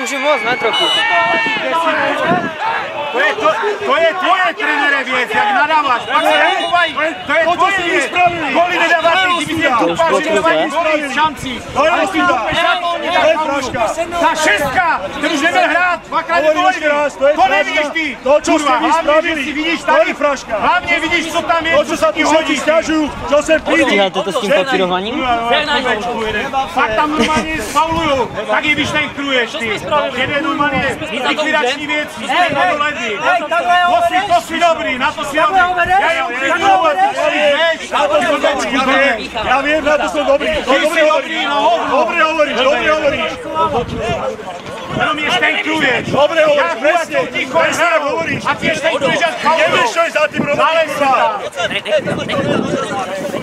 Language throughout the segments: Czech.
už je moc, ne trochu. To je tvoje, trenére, věc, jak nadáváš. Pak se nechovají, to je tvoje věc. Goly nedáváš, kdyby mě tupáš, že nemají goly, šancí. Ale si tupeš na to, mě tak faulujou. Ta šestka, ty už neměl hrát, dvakrát je dvojný. To nevidíš ty, kurva, hlavně, že si vidíš tady, hlavně vidíš, co tam je, co se ti hodí. Stíháte to s tím papírovaním? Pak tam normálně faulujou, tak i když nejkruješ ty. Jeden normálně likvidační věc, jste do ledy. To si dobrý, na to si dobrý. Já je uklidňovat, já vím, na to jsem dobrý. Dobrý hovoríš. Jenom ještě nejkruješ. Dobrý hovoríš, presne hovoríš. A ty ještě nejkruješ jak faulujou. Nevyšoj za tým robotem, kurva.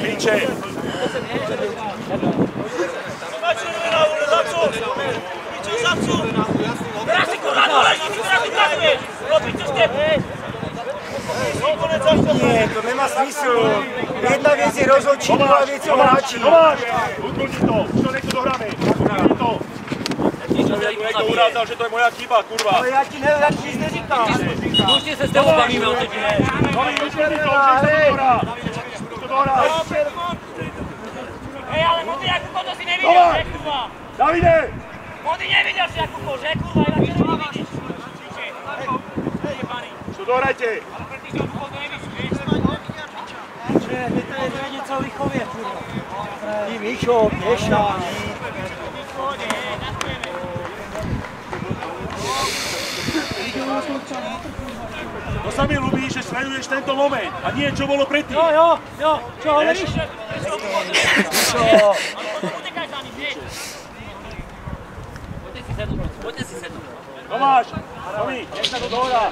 Píče. Nie, to nemá smysl. Jedna věc je rozhodčí, druhá věc je hráči. Tomáš, ukončí to, už to nechce dohráme. Ukončí to. Někdo urázal, že to je moja chyba, kurva. Ale já ti nic neříkám. Určitě se s tebou bavíme o teď. Tomáš, ukončí to, už to dohrá. Hej, ale Mody Jakubo, to si neviděl, že kurva? Davide! Mody neviděl si Jakubo, že kurva, iba ty to nevidíš. Už to dohrajte. Ale pre tých Jakubo to nevidíš, vieš? To je něco o výchově, kurva. Ty Míšo, běžná. To sa mi ľúbi, že sleduješ tento moment a nie čo bolo predtým. Jo, čo hovoríš? Utekaj za ním, vieš? Poďte si sednúť. Tomáš, Tomi, nech sa to dohrá.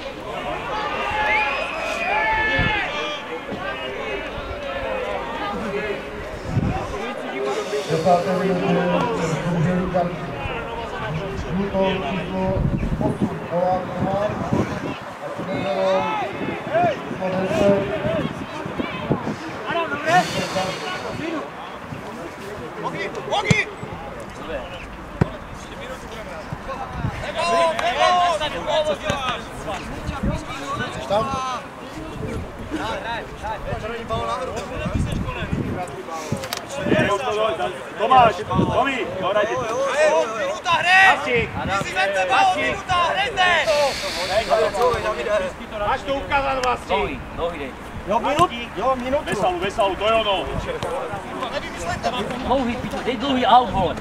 Tomáš, Tomi, dohrajte. Minúta hry! Ty si ven tebou, minúta hry, ne! Máš to ukázat vlastně. Nohy dej. Jo, minutu. Vesalu, to je ono. Nohy, dej dlhý aut, vole.